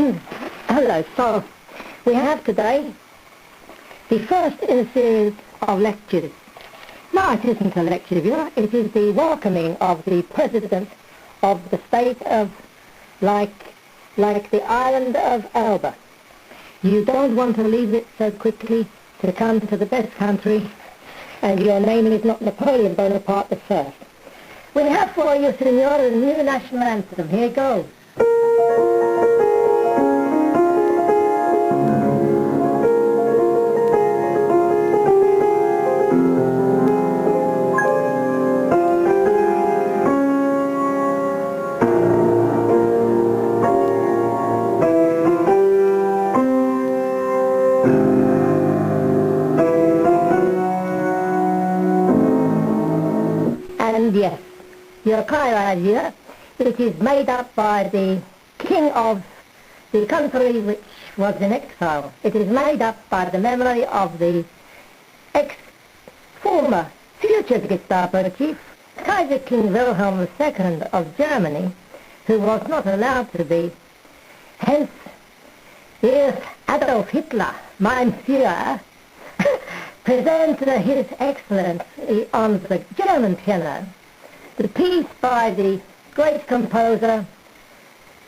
Hello, so we have today the first in a series of lectures. No, it isn't a lecture, viewer. It is the welcoming of the President of the state of, like the island of Elba. You don't want to leave it so quickly to come to the best country, and your name is not Napoleon Bonaparte the First. We have for you, Senor, a new national anthem. Here goes. And yes, your clear idea, it is made up by the king of the country which was in exile. It is made up by the memory of the former future Gestapo chief, Kaiser King Wilhelm II of Germany, who was not allowed to be. Hence, here's Adolf Hitler, mein Führer, present His Excellency on the German piano the piece by the great composer,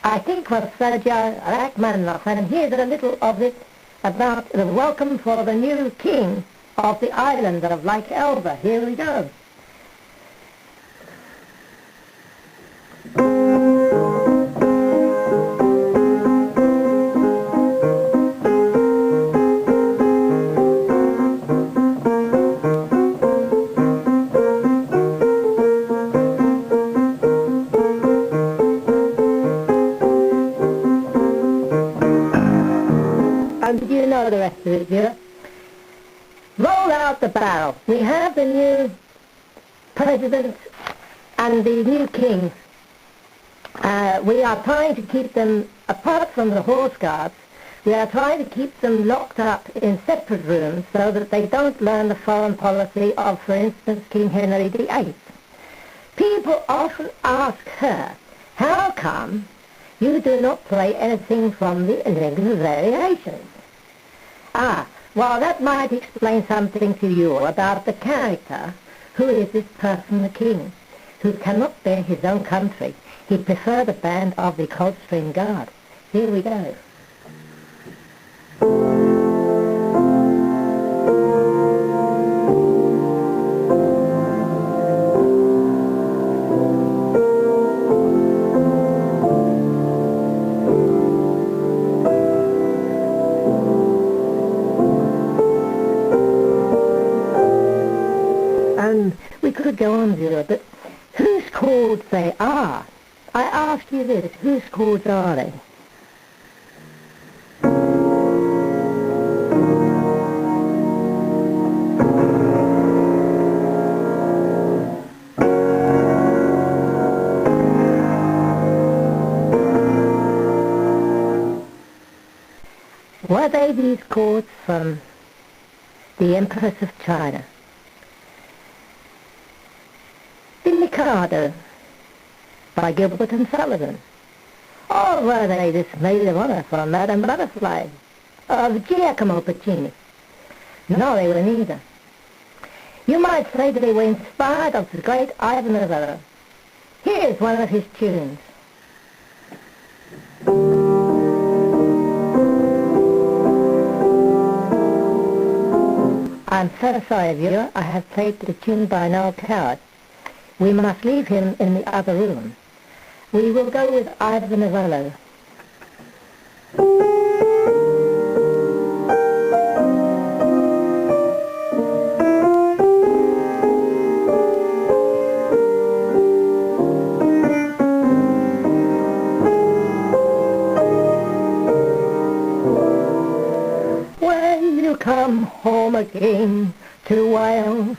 I think was Sergei Rachmaninoff, and here's a little of it about the welcome for the new king of the island of Lake Elba. Here we go. The rest of it here. Roll out the barrel. We have the new president and the new king. We are trying to keep them, apart from the horse guards, we are trying to keep them locked up in separate rooms so that they don't learn the foreign policy of, for instance, King Henry VIII. People often ask her, how come you do not play anything from the irregular variations? Well, that might explain something to you about the character. Who is this person, the king, who cannot bear his own country? He preferred the band of the Coldstream Guard. Here we go. We could go on here, but whose chords they are? I ask you this, whose chords are they? Were they these chords from the Empress of China? The Mikado by Gilbert and Sullivan. Or were they this maid of honor from Madame Butterfly of Giacomo Puccini? No, they were neither. You might say that they were inspired of the great Ivan Novello. Here's one of his tunes. I'm so sorry, viewer, I have played the tune by Noel Coward. We must leave him in the other room. We will go with Ivan Novello. When you come home again to Wales,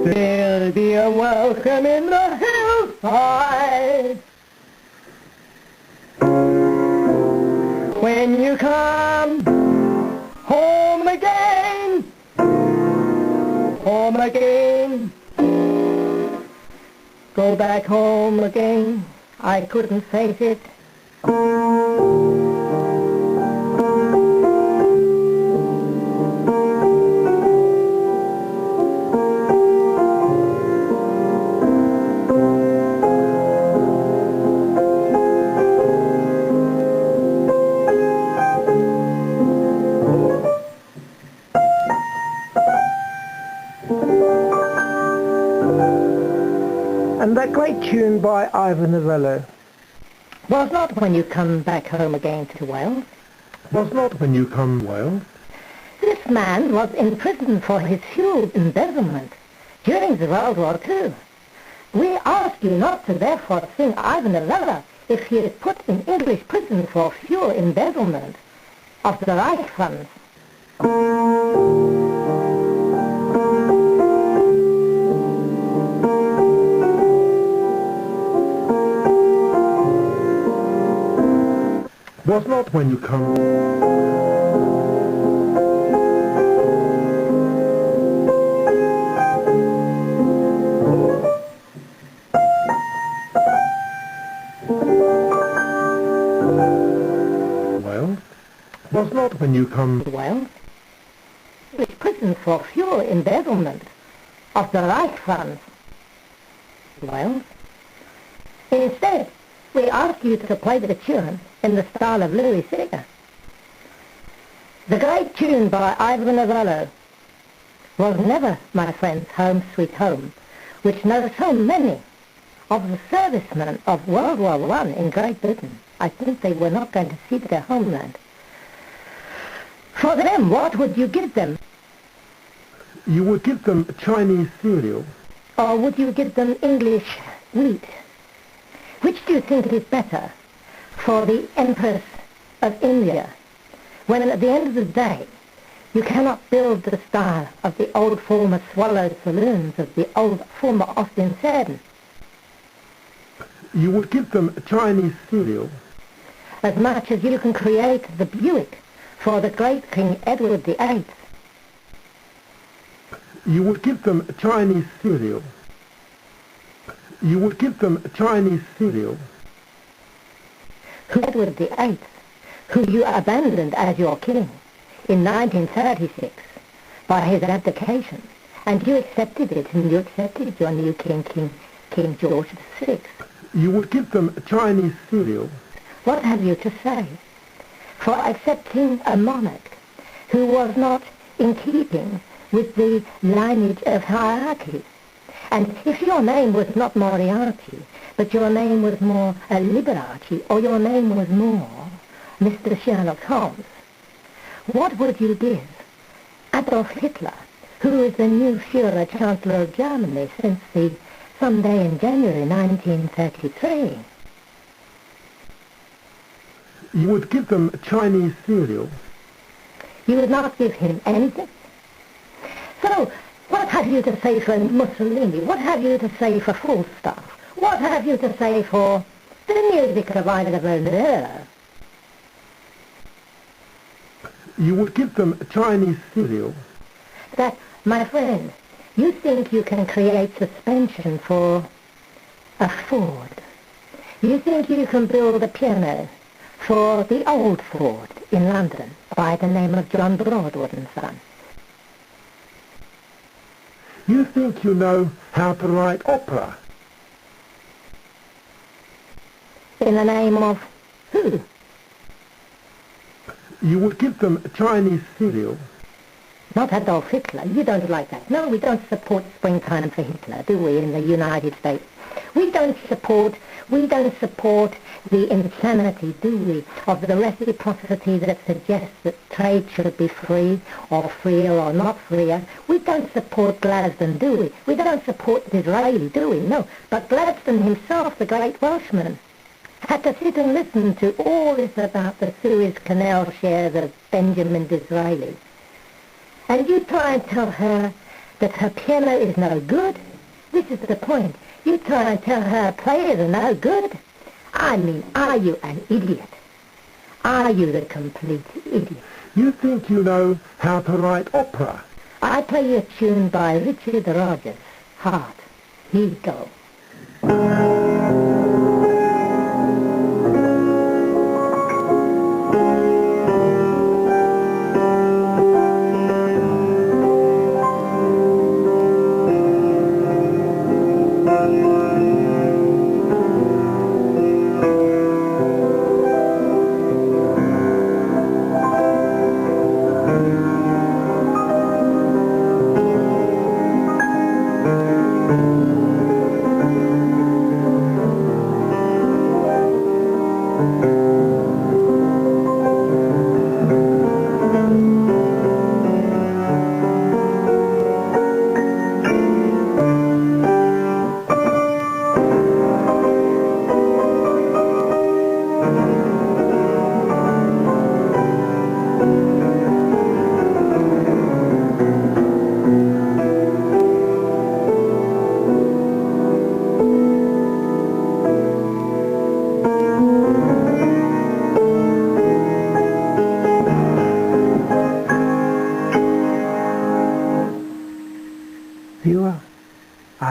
there'll be a welcome in the hillside. When you come home again, go back home again. I couldn't face it And that great tune by Ivor Novello was not When You Come Back Home Again to Wales. was not When You Come to Wales. This man was in prison for his fuel embezzlement during the World War II. We ask you not to therefore sing Ivor Novello if he is put in English prison for fuel embezzlement of the Reich funds. Was not When You Come. Well, was not When You Come. Well, English prison for fuel embezzlement of the Reich funds. Well, instead, we ask you to play the tune in the style of Louis Seeger. The great tune by Ivor Novello was Never, My Friends, Home Sweet Home, which knows so many of the servicemen of World War I in Great Britain. I think they were not going to see their homeland. For them, what would you give them? You would give them Chinese cereal. Or would you give them English wheat? Which do you think is better for the Empress of India, when at the end of the day you cannot build the style of the old former Swallow saloons of the old former Austin Sedan? You would give them Chinese cereal. As much as you can create the Buick for the great King Edward VIII. You would give them Chinese cereal. You would give them Chinese cereal. Who Edward VIII, who you abandoned as your king in 1936 by his abdication, and you accepted it, and you accepted your new king, King George VI. You would give them Chinese cereal. What have you to say for accepting a monarch who was not in keeping with the lineage of hierarchy? And if your name was not Moriarty, but your name was more Liberace, or your name was more Mr. Sherlock Holmes, what would you give Adolf Hitler, who is the new Führer Chancellor of Germany since the Sunday in January 1933? You would give them Chinese cereal. You would not give him anything? So, what have you to say for Mussolini? What have you to say for Falstaff? What have you to say for the music of Ivor Novello? You would give them Chinese cereal. That, my friend, you think you can create suspension for a Ford. You think you can build a piano for the old Ford in London by the name of John Broadwood and Son. You think you know how to write opera. In the name of who? You would give them Chinese cereal. Not Adolf Hitler. You don't like that. No, we don't support springtime for Hitler, do we, in the United States? We don't support the insanity, do we, of the reciprocity that suggests that trade should be free, or freer or not freer. We don't support Gladstone, do we? We don't support Disraeli, do we? No. But Gladstone himself, the great Welshman, had to sit and listen to all this about the Suez Canal shares of Benjamin Disraeli. And you try and tell her that her piano is no good? This is the point. You try and tell her players are no good? I mean, are you an idiot? Are you the complete idiot? You think you know how to write opera. I play you a tune by Richard Rogers, Heart. Here you go.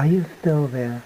Are you still there?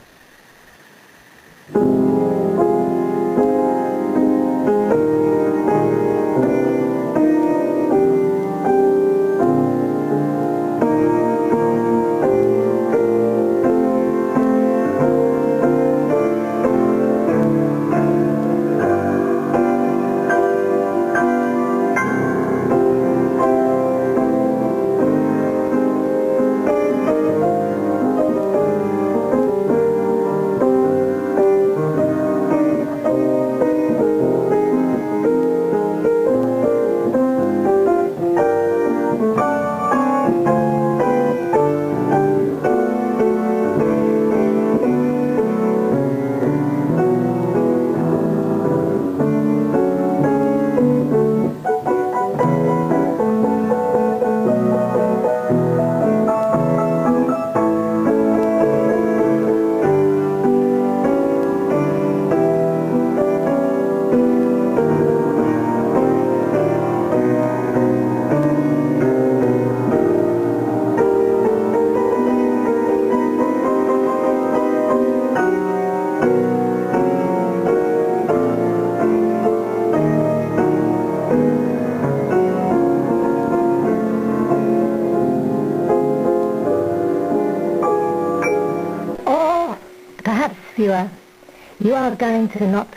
You are going to not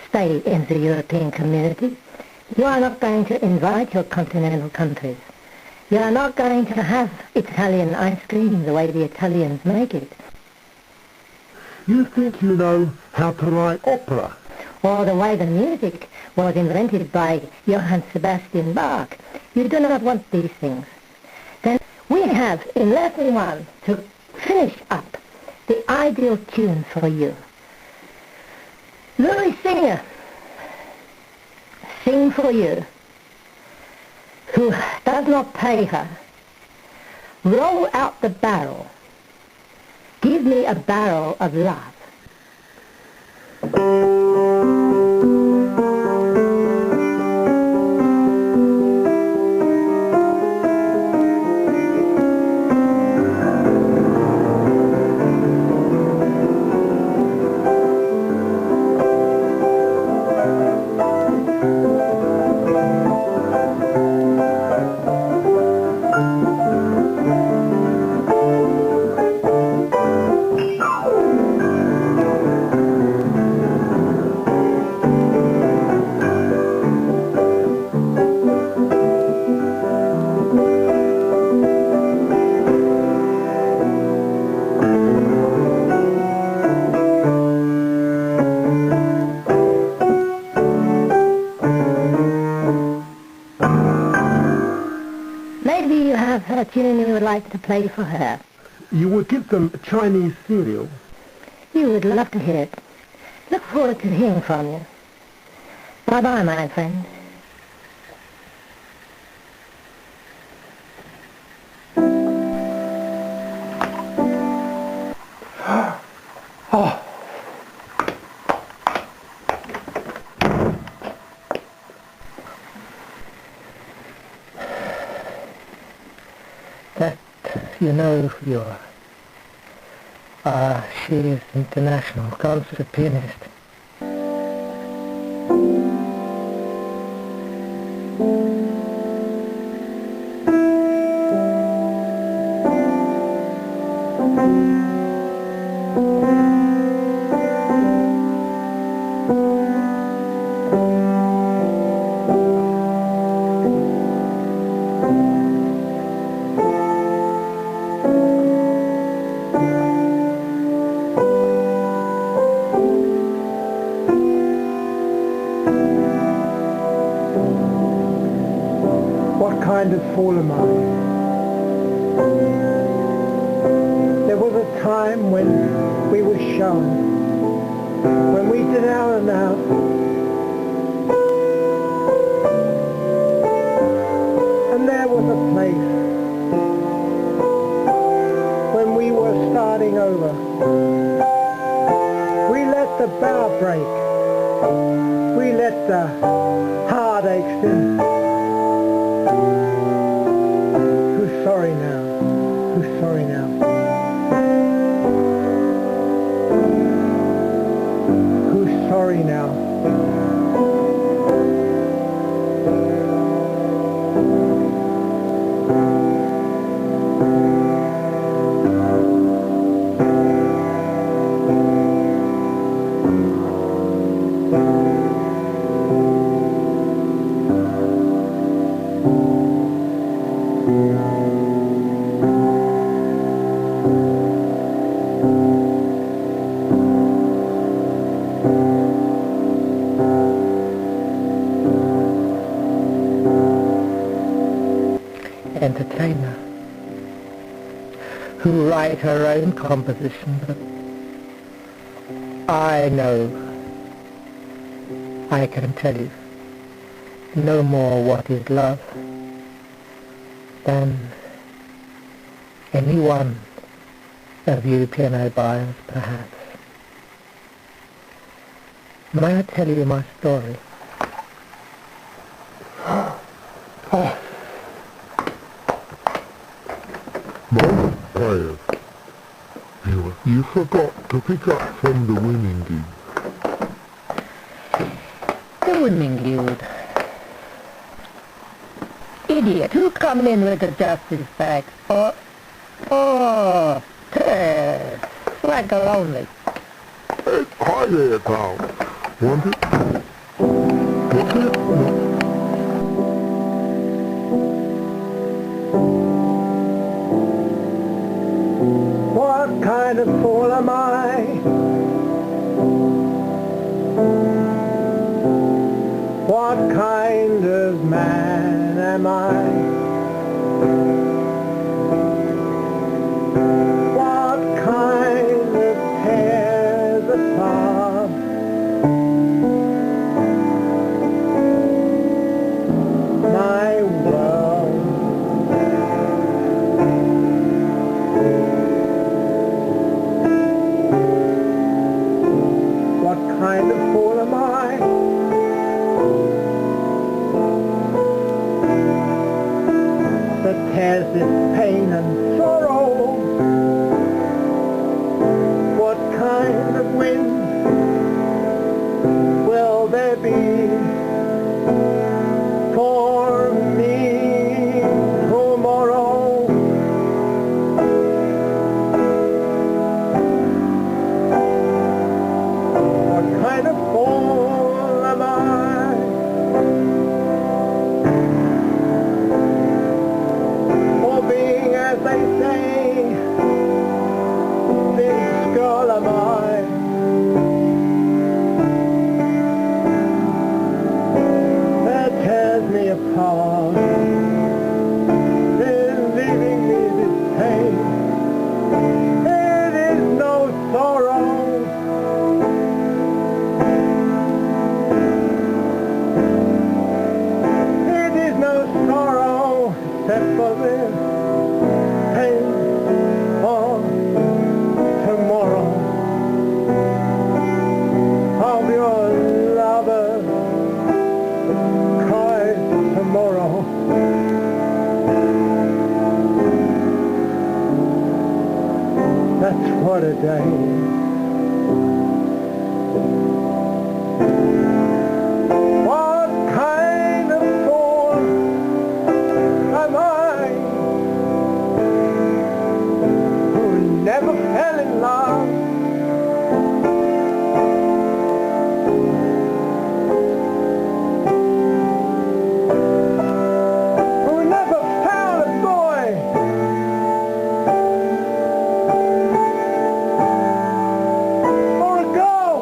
stay in the European community. You are not going to invite your continental countries. You are not going to have Italian ice cream the way the Italians make it. You think you know how to write opera? Or the way the music was invented by Johann Sebastian Bach. You do not want these things. Then we have in lesson 1 to finish up the ideal tune for you. Louis Singer, sing for you, who does not pay her. Roll out the barrel, give me a barrel of love. A tune you would like to play for her. You would give them Chinese cereal. You would love to hear it. Look forward to hearing from you. Bye-bye, my friend. Oh. That you know who you are. She is international concert pianist. Fool am I? There was a time when we were shown, when we did out and out, and there was a place when we were starting over. We let the bow break, we let the heartaches in. Sorry now. sorry now. Entertainer who write her own composition, but I know, I can tell you no more what is love than any one of you piano buyers, perhaps. May I tell you my story? Most players, you forgot to pick up from the winning guild. The winning guild. Idiot, who's coming in with the justice facts? Swagger only. Hey, hi there, pal. Want it? Want it? No. What kind of fool am I? What kind of man am I? What kind of tears apart? My world. What kind of fool am I? That tears this pain and sorrow. What kind of wind will there be for me tomorrow? What kind of fool am I? For being, as they say, this girl am I. That tears me apart, then leaving me this pain. It is no sorrow. It is no sorrow except for this pain for tomorrow of your lover cries tomorrow. That's what a day. What kind of fool am I who never fell in love? Who never found a boy or a girl?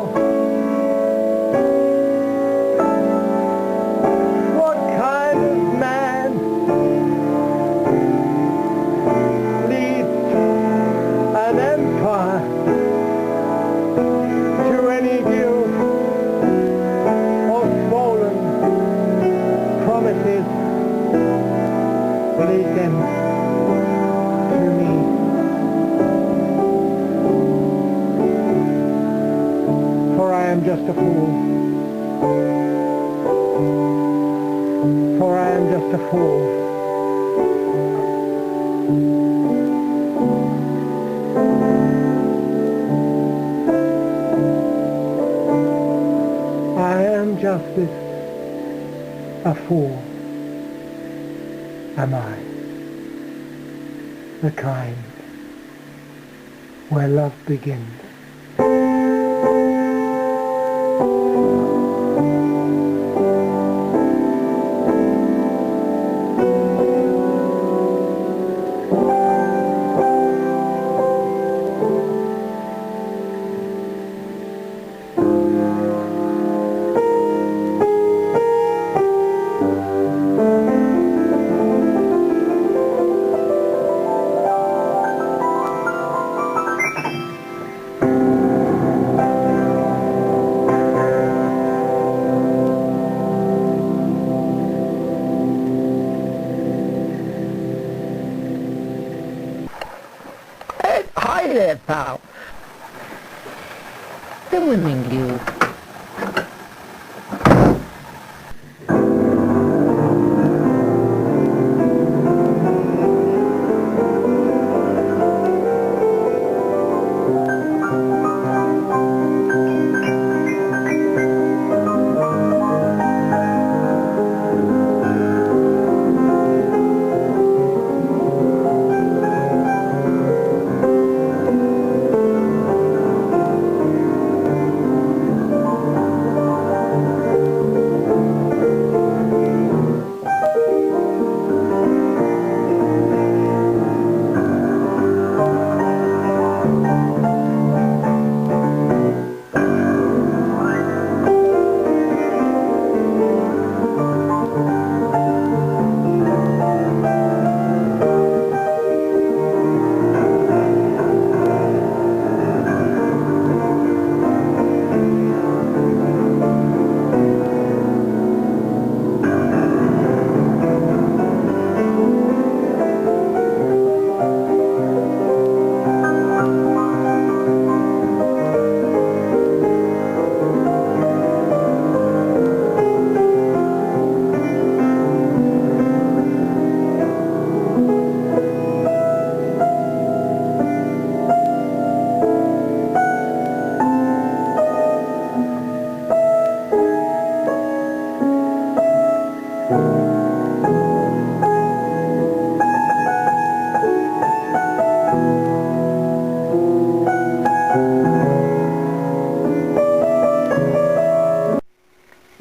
What kind of man leads an empire to any guilt or swollen promises? Lead them to me. For I am just a fool. For I am just a fool. I am justice, a fool, am I, the kind, where love begins. Hi there, pal. The Women Guild.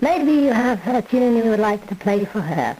Maybe you have a tune you would like to play for her.